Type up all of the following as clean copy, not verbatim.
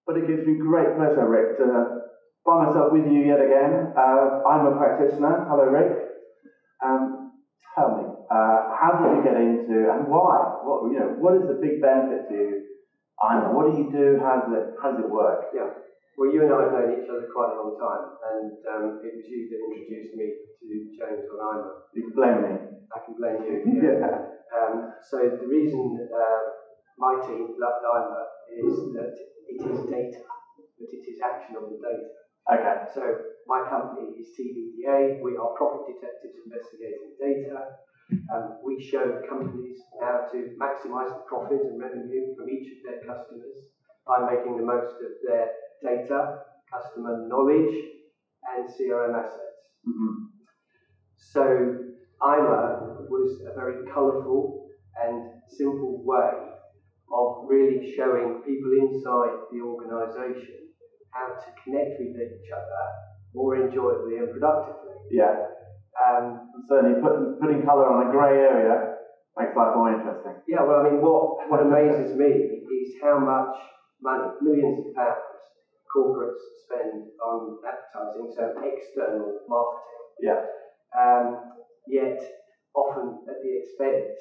But it gives me great pleasure, Rick, to find myself with you yet again. I'm a practitioner. Hello, Rick. Tell me, how did you get into, and why? What is the big benefit to you? iMA? What do you do? How does it work? Yeah. Well, you and I have known each other quite a long time, and it was you that introduced me to James on iMA. You can blame me. I can blame you. Yeah. So the reason my team loved iMA is that it is data, but it is actionable data. Okay. So my company is TBDA. We are profit detectives investigating data. We show companies how to maximise the profit and revenue from each of their customers by making the most of their data, customer knowledge, and CRM assets. Mm-hmm. So iMA was a very colourful and simple way of really showing people inside the organisation how to connect with each other more enjoyably and productively. Yeah. Certainly putting colour on a grey area makes life more interesting. Yeah, well, I mean, what amazes me is how much money, millions of pounds, corporates spend on advertising, so external marketing. Yeah. Yet often at the expense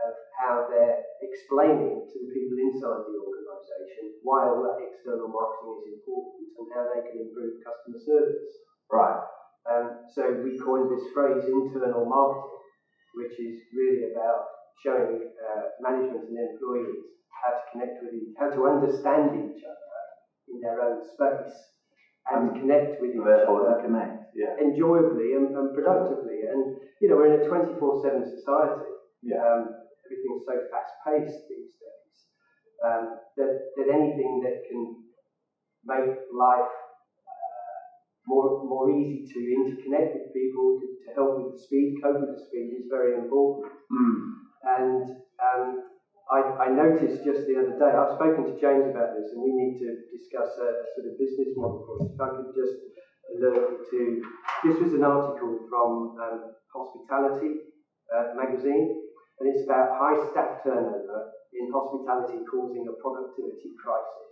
of how they're explaining to the people inside the organisation why all that external marketing is important and how they can improve customer service. Right. So we coined this phrase internal marketing, which is really about showing management and employees how to connect with how to understand each other in their own space and to connect with each other enjoyably and productively. And we're in a 24/7 society. Yeah. Everything's so fast-paced these days that anything that can make life more easy to interconnect with people, to help with the speed, cope with the speed is very important. And I noticed just the other day, I've spoken to James about this, and we need to discuss a sort of business model for it. If I could just alert you to, this was an article from Hospitality magazine, and it's about high staff turnover in hospitality causing a productivity crisis.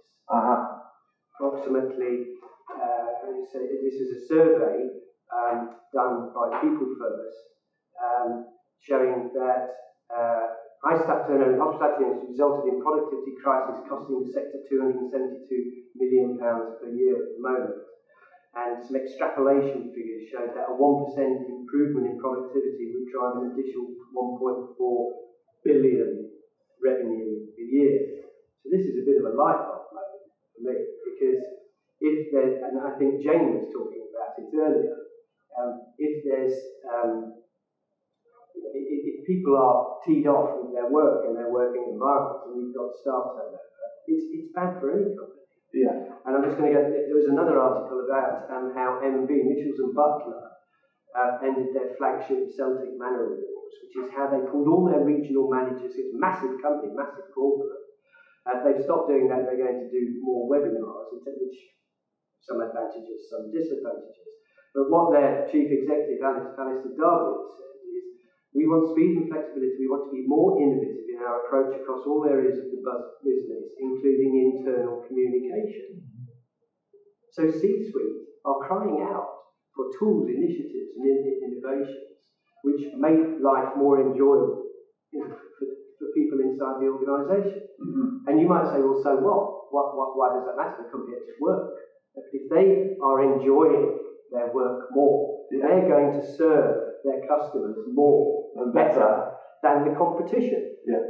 Approximately, this is a survey done by People First, showing that high staff turnover in hospitality has resulted in productivity crisis costing the sector £272 million per year at the moment. And some extrapolation figures showed that a 1% improvement in productivity would drive an additional 1.4 billion revenue a year. So this is a bit of a light bulb moment for me, because and I think Jane was talking about it earlier, if people are teed off with their work and their working environment, and you've got staff turnover, it's bad for any company. Yeah. And I'm just going to go. There was another article about how M&B, Mitchells and Butlers, ended their flagship Celtic Manor Awards, which is how they pulled all their regional managers. It's a massive company, massive corporate. They've stopped doing that. They're going to do more webinars, which some advantages, some disadvantages. But what their chief executive, Alistair Darby, said is, we want speed and flexibility. We want to be more innovative in our approach across all areas of the business, including internal communication. So C-suite are crying out for tools, initiatives, and innovations which make life more enjoyable for people inside the organisation. Mm-hmm. And you might say, well, so what? Why does that matter? The company has to work. If they are enjoying their work more, they're going to serve their customers more and better than the competition. Yeah.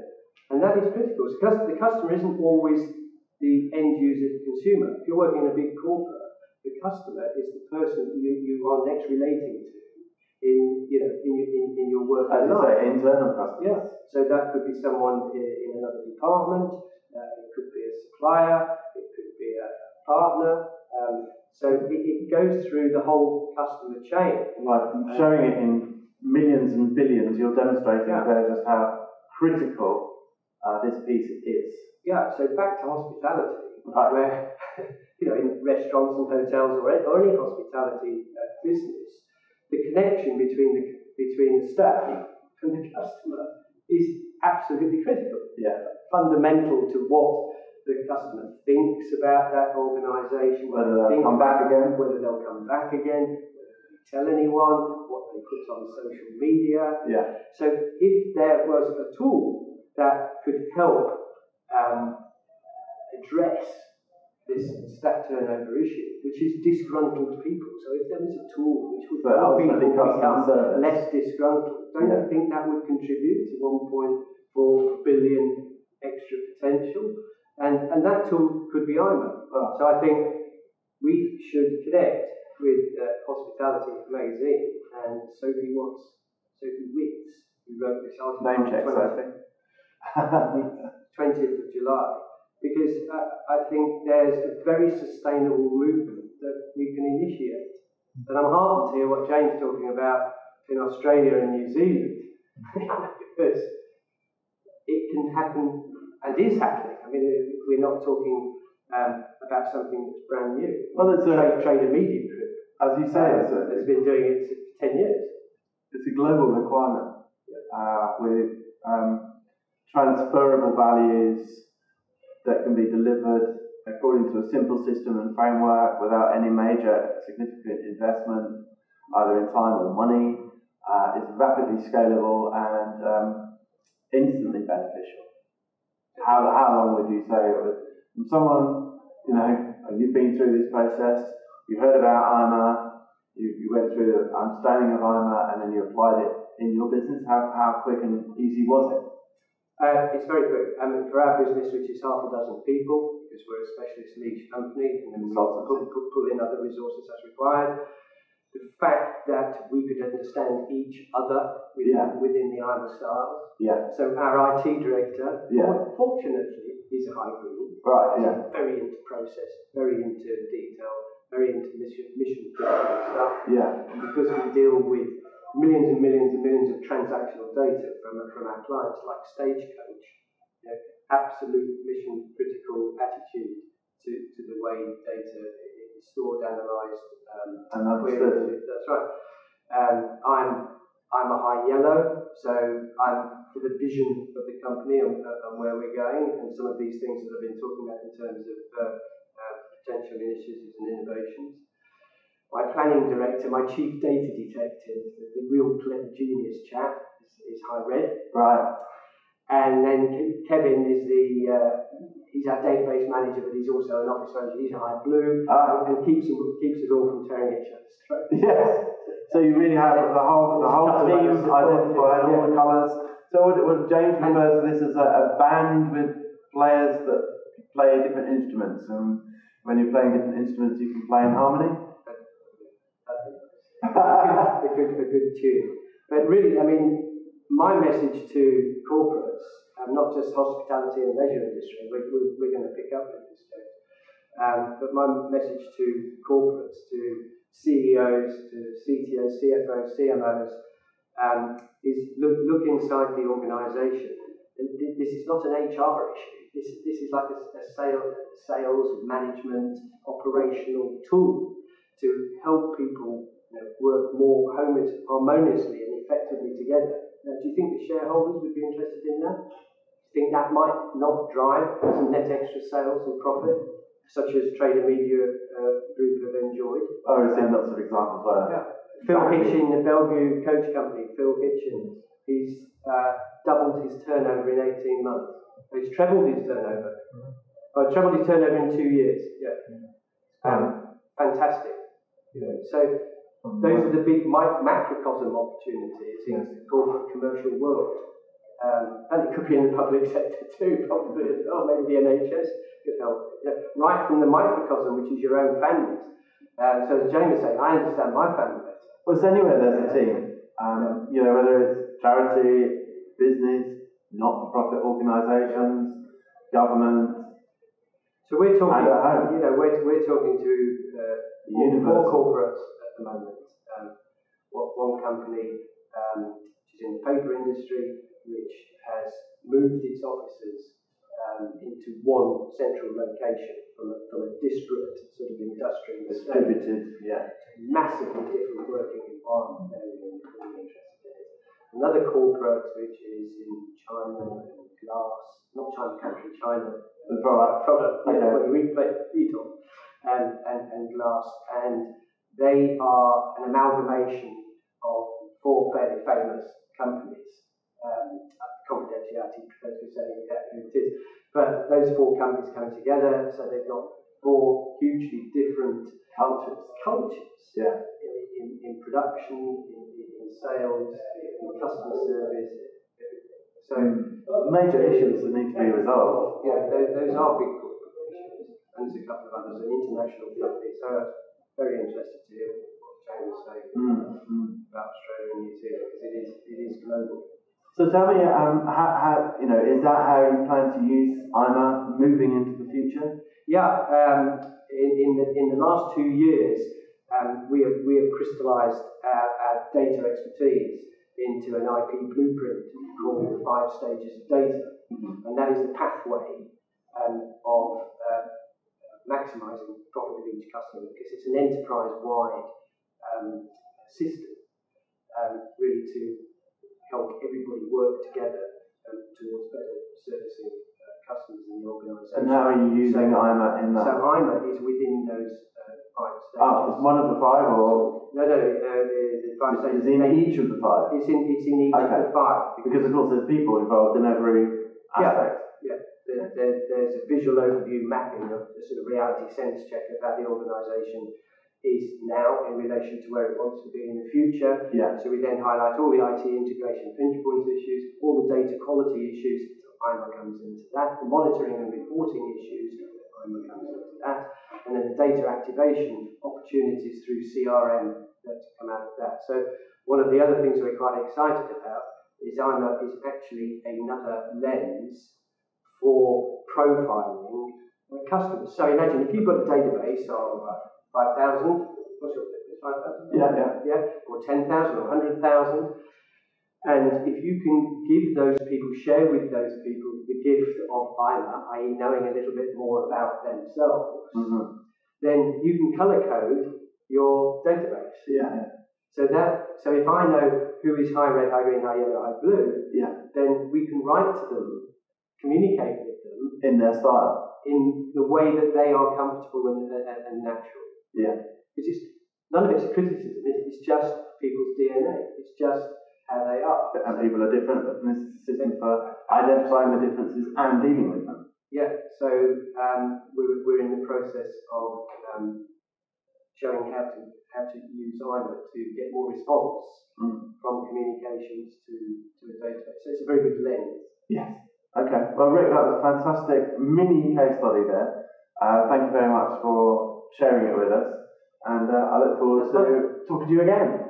And that is critical, because the customer isn't always the end user, the consumer. If you're working in a big corporate, the customer is the person you are next relating to in your work. As you say, internal customers. Yes. So that could be someone in another department, it could be a supplier, it could be a partner. So it goes through the whole customer chain. Right, showing it in millions and billions, you're demonstrating there just how critical this piece is. Yeah, so back to hospitality, where, in restaurants and hotels or any hospitality business, the connection between the staff and the customer is absolutely critical. Yeah. Fundamental to what the customer thinks about that organisation, whether they'll come back again, whether they'll come back again, whether they tell anyone, what they put on social media. Yeah. So if there was a tool that could help address this staff turnover issue, which is disgruntled people. So if there was a tool which would help people become less disgruntled, don't you think that would contribute to 1.4 billion extra potential? And that tool could be iMA. So I think we should connect with Hospitality Magazine and Sophie Witz, who wrote this article Name check, Sophie. 20th of July. Because I think there's a very sustainable movement that we can initiate. And I'm heartened to hear what Jane's talking about in Australia and New Zealand, because it can happen and is happening. I mean, we're not talking about something that's brand new. Well, it's a Trader Media Group, as you say, has been doing it for 10 years. It's a global requirement with transferable values that can be delivered according to a simple system and framework without any major significant investment, either in time or money. It's rapidly scalable and instantly beneficial. How long would you say it would, from someone, you've been through this process, you heard about iMA, you went through the understanding of iMA, and then you applied it in your business. How quick and easy was it? It's very quick. For our business, which is half a dozen people, because we're a specialist niche company, and then we pull in other resources as required. The fact that we could understand each other within the iMA styles. Yeah. So our IT director, fortunately, is a high green. Right. Yeah. Very into process, very into detail, very into mission critical stuff. Yeah. And because we deal with millions and millions and millions of transactional data from our clients, like Stagecoach, absolute mission critical attitude to the way data is stored, analysed, and understood. That's right. I'm a high yellow, so I'm for the vision of the company and where we're going, and some of these things that I've been talking about in terms of potential initiatives and innovations. My planning director, my chief data detective, the real clever genius chap, is high red. Right. And then Kevin is he's our database manager, but he's also an office manager. He's a high blue, and keeps us all from tearing each other's throats. Yes. So you really have the whole team identified, all the colours. So would James refers to this as a band with players that play different instruments, and when you're playing different instruments, you can play in harmony? a good tune. But really, I mean, my message to corporates, not just hospitality and leisure industry, we're going to pick up with this, but my message to corporates, to CEOs, to CTOs, CFOs, CMOs, is look inside the organisation. And this is not an HR issue. This is like a sales management operational tool to help people work more harmoniously and effectively together. Now, do you think the shareholders would be interested in that? Do you think that might not drive some net extra sales and profit, such as Trader Media Group have enjoyed? Oh, I've seen lots of examples where. Yeah. Phil Hitchin, the Bellevue coach company, Phil Hitchin, he's doubled his turnover in 18 months. He's trebled his turnover. Trebled his turnover in 2 years. Yeah. Fantastic. So those are the big macrocosm opportunities in the corporate commercial world. And it could be in the public sector too, probably as well. Maybe the NHS could help. Right from the microcosm, which is your own families. So as Jane was saying, I understand my family better. Well, it's anywhere there's a team. Whether it's charity, business, not-for-profit organisations, government. So we're talking. And at home. We're talking to four corporates at the moment. One company which is in the paper industry, which has moved its offices into one central location from a disparate sort of industrial distributed, massively different working environment. They're really interested in it. another corporate which is in China and glass, not China country, China. The product. Okay. Okay. What you eat on, and glass, and they are an amalgamation of four fairly famous companies. Confidentiality, because we're saying exactly who it is. But those four companies come together, so they've got four hugely different cultures. Yeah. In production, in sales, in customer service. So major issues that need to be resolved. Yeah, those are big corporations, and there's a couple of others, an international company. So I'm very interested to hear what Jane was saying about Australia and New Zealand, because it is global. So tell me, how is that how you plan to use iMA moving into the future? Yeah, in the last 2 years, we have crystallised our data expertise into an IP blueprint called the 5 stages of data, and that is the pathway of maximising profit of each customer, because it's an enterprise-wide system, really to help everybody work together towards better servicing customers in the organisation. And how are you using iMA in that? So iMA is within those 5 stages. Oh, it's one of the 5, or? No, the 5 stages. It's in each of the 5? It's in each of the 5. Because of course there's people involved in every aspect. Yeah. There's a visual overview mapping of the sort of reality sense check of how the organisation is now in relation to where it wants to be in the future. Yeah. So we then highlight all the IT integration pinch points issues, all the data quality issues, iMA comes into that, the monitoring and reporting issues, iMA comes into that, and then the data activation opportunities through CRM that come out of that. So one of the other things we're quite excited about is iMA is actually another lens for profiling customers. So imagine if you've got a database of 5,000, what's your business, 5,000? Yeah, or 10,000 or 100,000. And if you can give those people, share with those people the gift of iMA, i.e. knowing a little bit more about themselves, then you can colour code your database. Yeah. So if I know who is high red, high green, high yellow, high blue, then we can write to them, communicate with them in their style, in the way that they are comfortable and natural. Yeah. Because none of it's a criticism, it's just people's DNA, it's just how they are. And people are different, but this is a system for identifying the differences and dealing with them. Yeah, so we're in the process of showing how to use iMA to get more response from communications to a database. So it's a very good lens. Yes. Okay. Well, Rick, that was a fantastic mini case study there. Thank you very much for sharing it with us, and I look forward to talking to you again.